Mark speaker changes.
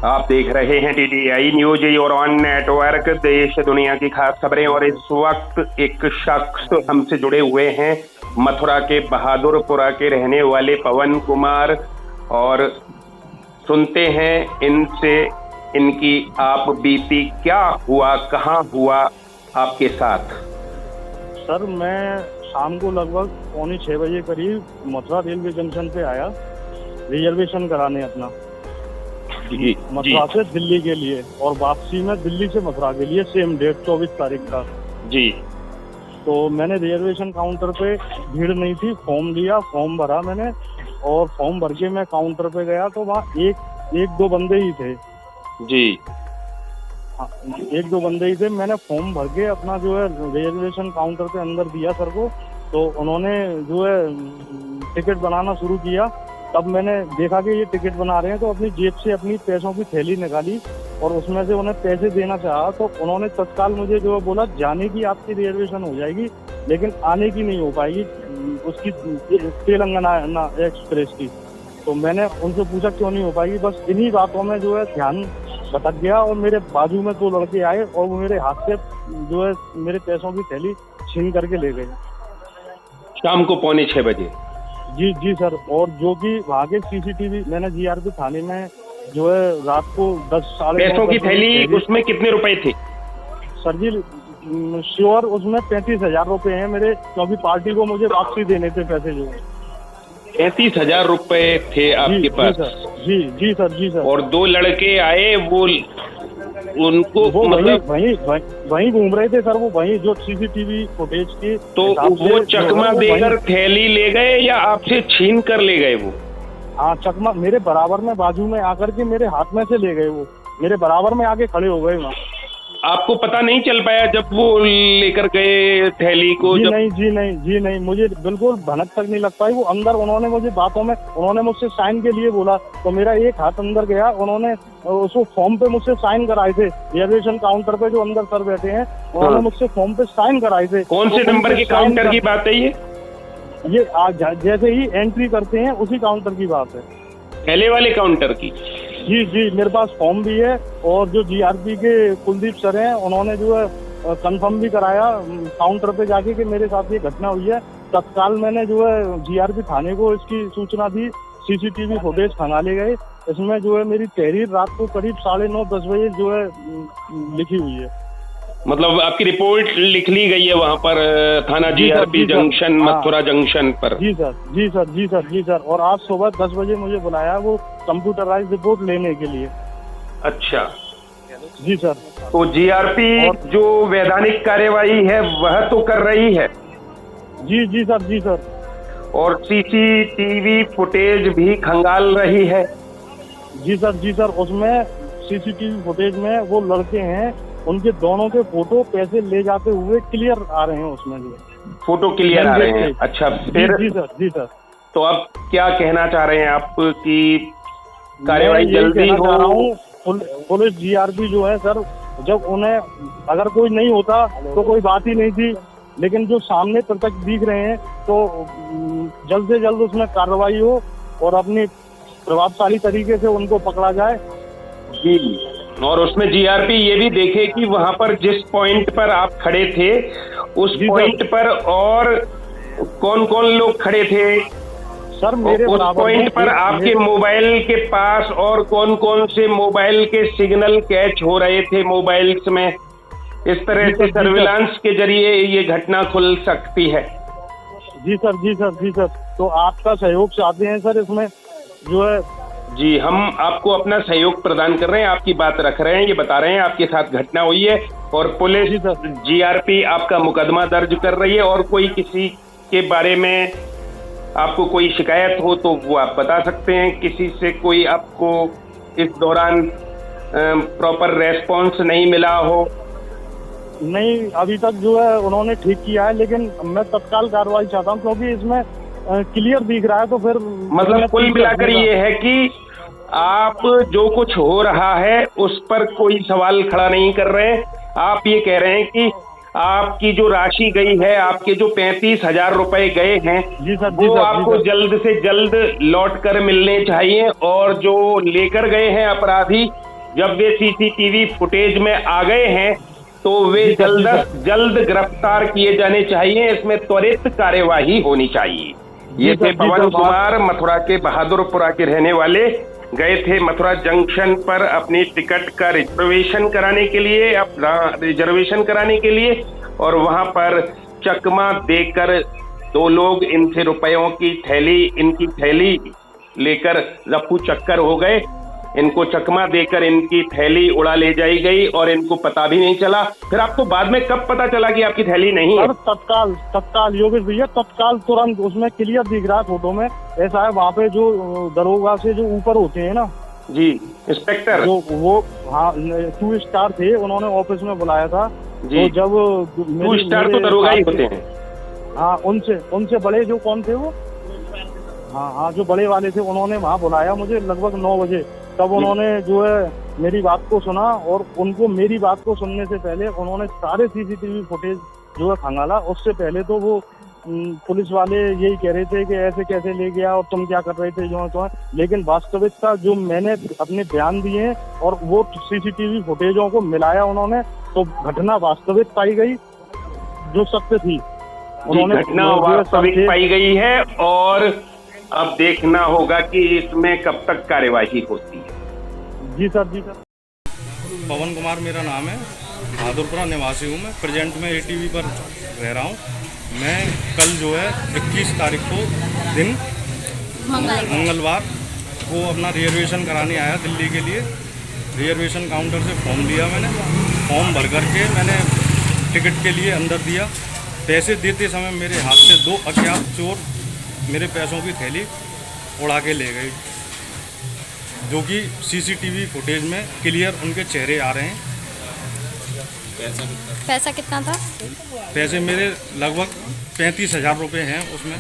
Speaker 1: आप देख रहे हैं TTI न्यूज और ऑन नेटवर्क देश दुनिया की खास खबरें। और इस वक्त एक शख्स हमसे जुड़े हुए हैं, मथुरा के बहादुरपुरा के रहने वाले पवन कुमार, और सुनते हैं इनसे इनकी आप बीती क्या हुआ, कहाँ हुआ आपके साथ।
Speaker 2: सर, मैं शाम को लगभग 5:45 बजे करीब मथुरा रेलवे जंक्शन पे आया रिजर्वेशन कराने अपना, मथुरा से दिल्ली के लिए, और वापसी में दिल्ली से मथुरा के लिए सेम डेट 24 तारीख का। जी। तो मैंने रिजर्वेशन काउंटर पे, भीड़ नहीं थी, फॉर्म लिया, फॉर्म भरा मैंने, और फॉर्म भर के मैं काउंटर पे गया तो वहाँ एक दो बंदे ही थे। जी हाँ, एक दो बंदे ही थे। मैंने फॉर्म भर के अपना जो है रिजर्वेशन काउंटर पे अंदर दिया सर को, तो उन्होंने जो है टिकट बनाना शुरू किया। तब मैंने देखा कि ये टिकट बना रहे हैं, तो अपनी जेब से अपनी पैसों की थैली निकाली और उसमें से उन्हें पैसे देना चाहा, तो उन्होंने तत्काल मुझे जो बोला, जाने की आपकी रिजर्वेशन हो जाएगी लेकिन आने की नहीं हो पाएगी, उसकी तेलंगाना एक्सप्रेस की। तो मैंने उनसे पूछा क्यों नहीं हो पाएगी। बस इन्हीं बातों में जो है ध्यान भटक गया और मेरे बाजू में 2 लड़के आए और वो मेरे हाथ से जो है मेरे पैसों की थैली छीन करके ले गए
Speaker 1: शाम को 5:45 बजे।
Speaker 2: जी सर। और जो कि वहाँ के CCTV, मैंने GRP थाने में जो है रात को 10 साढ़े
Speaker 1: पैसों की थैली, उसमें कितने रुपए थे
Speaker 2: सर जी? श्योर उसमें 35,000 रुपए हैं मेरे, क्योंकि पार्टी को मुझे वापसी देने थे पैसे जो।
Speaker 1: 35,000 रुपए थे आपके पास?
Speaker 2: जी सर।
Speaker 1: और 2 लड़के आए, वो उनको मतलब
Speaker 2: वहीं घूम रहे थे सर, वो वहीं जो CCTV फुटेज की।
Speaker 1: तो वो चकमा देकर थैली ले गए या आपसे छीन कर ले गए? वो
Speaker 2: हाँ, चकमा मेरे बराबर में बाजू में आकर के मेरे हाथ में से ले गए। वो मेरे बराबर में आके खड़े हो गए वहाँ।
Speaker 1: आपको पता नहीं चल पाया जब वो लेकर गए थैली को?
Speaker 2: जी नहीं, मुझे बिल्कुल भनक तक नहीं लग पाई। वो अंदर उन्होंने मुझे बातों में, उन्होंने मुझसे साइन के लिए बोला, तो मेरा एक हाथ अंदर गया। उन्होंने उसको फॉर्म पे मुझसे साइन कराए थे, रिजर्वेशन काउंटर पे जो अंदर सर बैठे हैं, उन्होंने मुझसे फॉर्म पे साइन कराए थे।
Speaker 1: कौन से नंबर के काउंटर की बात है ये?
Speaker 2: जैसे ही एंट्री करते हैं उसी काउंटर की बात है,
Speaker 1: पहले वाले काउंटर की।
Speaker 2: जी, मेरे पास फॉर्म भी है, और जो GRP के कुलदीप सर हैं, उन्होंने जो है कंफर्म भी कराया काउंटर पे जाके कि मेरे साथ ये घटना हुई है। तत्काल मैंने जो है GRP थाने को इसकी सूचना दी, CCTV फुटेज खंगाले गए। इसमें जो है मेरी तहरीर रात को करीब 9:30-10 बजे जो है लिखी हुई है।
Speaker 1: मतलब आपकी रिपोर्ट लिख ली गई है वहाँ पर थाना GRP जंक्शन, मथुरा जंक्शन पर?
Speaker 2: जी सर। और आज सुबह 10 बजे मुझे बुलाया वो कंप्यूटराइज्ड रिपोर्ट लेने के लिए।
Speaker 1: अच्छा
Speaker 2: जी सर।
Speaker 1: तो GRP जो वैधानिक कार्यवाही है वह तो कर रही है?
Speaker 2: जी सर।
Speaker 1: और CCTV फुटेज भी खंगाल रही है?
Speaker 2: जी सर। उसमें CCTV फुटेज में वो लड़के हैं, उनके दोनों के फोटो पैसे ले जाते हुए क्लियर आ रहे हैं, उसमें जो फोटो क्लियर आ रहे हैं।
Speaker 1: अच्छा, फिर? जी सर। तो अब क्या कहना चाह रहे हैं आप कि कार्यवाही जल्दी हो?
Speaker 2: पुलिस GRP जो है सर, जब उन्हें अगर कोई नहीं होता तो कोई बात ही नहीं थी, लेकिन जो सामने प्रत्यक्ष दिख रहे हैं तो जल्द से जल्द उसमें कार्रवाई हो और अपनी प्रभावशाली तरीके से उनको पकड़ा जाए।
Speaker 1: जी, और उसमें GRP ये भी देखे कि वहाँ पर जिस पॉइंट पर आप खड़े थे उस पॉइंट पर और कौन कौन लोग खड़े थे
Speaker 2: सर? मेरे
Speaker 1: उस पॉइंट पर आपके मोबाइल के पास और कौन कौन से मोबाइल के सिग्नल कैच हो रहे थे मोबाइल्स में? इस तरह से सर्विलांस के जरिए ये घटना खुल सकती है।
Speaker 2: जी सर। तो आपका सहयोग चाहते हैं सर इसमें जो है?
Speaker 1: जी, हम आपको अपना सहयोग प्रदान कर रहे हैं, आपकी बात रख रहे हैं, ये बता रहे हैं आपके साथ घटना हुई है और पुलिस GRP आपका मुकदमा दर्ज कर रही है। और कोई किसी के बारे में आपको कोई शिकायत हो तो वो आप बता सकते हैं। किसी से कोई आपको इस दौरान प्रॉपर रेस्पॉन्स नहीं मिला हो?
Speaker 2: नहीं, अभी तक जो है उन्होंने ठीक किया है, लेकिन मैं तत्काल कार्रवाई चाहता हूँ क्योंकि इसमें क्लियर दिख रहा है। तो फिर
Speaker 1: मतलब कुल मिलाकर ये है कि आप जो कुछ हो रहा है उस पर कोई सवाल खड़ा नहीं कर रहे। आप ये कह रहे हैं कि आपकी जो राशि गई है, आपके जो 35,000 रुपए गए हैं, वो आपको जल्द से जल्द लौट कर मिलने चाहिए, और जो लेकर गए हैं अपराधी जब वे सीसीटीवी फुटेज में आ गए हैं तो वे जल्द से जल्द गिरफ्तार किए जाने चाहिए। इसमें त्वरित कार्यवाही होनी चाहिए। ये थे पवन कुमार, मथुरा के बहादुरपुरा के रहने वाले। गए थे मथुरा जंक्शन पर अपनी टिकट का रिजर्वेशन कराने के लिए और वहां पर चकमा देकर दो लोग इनसे रुपयों की इनकी थैली लेकर रफू चक्कर हो गए। इनको चकमा देकर इनकी थैली उड़ा ले जाई गई और इनको पता भी नहीं चला। फिर आपको बाद में कब पता चला कि आपकी थैली नहीं है?
Speaker 2: तत्काल योगेश भैया, तत्काल तुरंत उसमें क्लियर दिख रहा है फोटो में। ऐसा है वहाँ पे जो दरोगा से जो ऊपर होते हैं ना
Speaker 1: जी, इंस्पेक्टर,
Speaker 2: जो वो 2 स्टार थे, उन्होंने ऑफिस में बुलाया था जी। तो जब
Speaker 1: 2 स्टार तो दरोगा ही होते हैं।
Speaker 2: हाँ, उनसे बड़े जो कौन थे वो, हाँ, जो बड़े वाले थे, उन्होंने वहाँ बुलाया मुझे लगभग 9 बजे। तब उन्होंने जो है मेरी बात को सुना और उनको मेरी बात को सुनने से पहले उन्होंने सारे सीसीटीवी फुटेज जो है खंगाला। उससे पहले तो वो पुलिस वाले यही कह रहे थे कि ऐसे कैसे ले गया और तुम क्या कर रहे थे जो तो है। लेकिन वास्तविकता जो मैंने अपने बयान दिए और वो सीसीटीवी फुटेजों को मिलाया उन्होंने, तो घटना वास्तविक पाई गई जो सत्य थी।
Speaker 1: उन्होंने घटना वास्तविक पाई गई है और अब देखना होगा कि इसमें कब तक कार्यवाही होती है।
Speaker 2: जी सर, जी सर।
Speaker 3: पवन कुमार मेरा नाम है, बहादुरपुरा निवासी हूँ मैं। प्रेजेंट में ATV पर रह रहा हूँ। मैं कल जो है 21 तारीख को दिन मंगलवार को अपना रिजर्वेशन कराने आया दिल्ली के लिए। रिजर्वेशन काउंटर से फॉर्म लिया मैंने। फॉर्म भर करके मैंने टिकट के लिए अंदर दिया। पैसे देते समय मेरे हाथ से 2 अज्ञात चोर मेरे पैसों की थैली उड़ा के ले गई, जो कि सीसीटीवी फुटेज में क्लियर उनके चेहरे आ रहे हैं।
Speaker 4: पैसा कितना था?
Speaker 3: पैसे मेरे लगभग 35,000 रुपये हैं उसमें।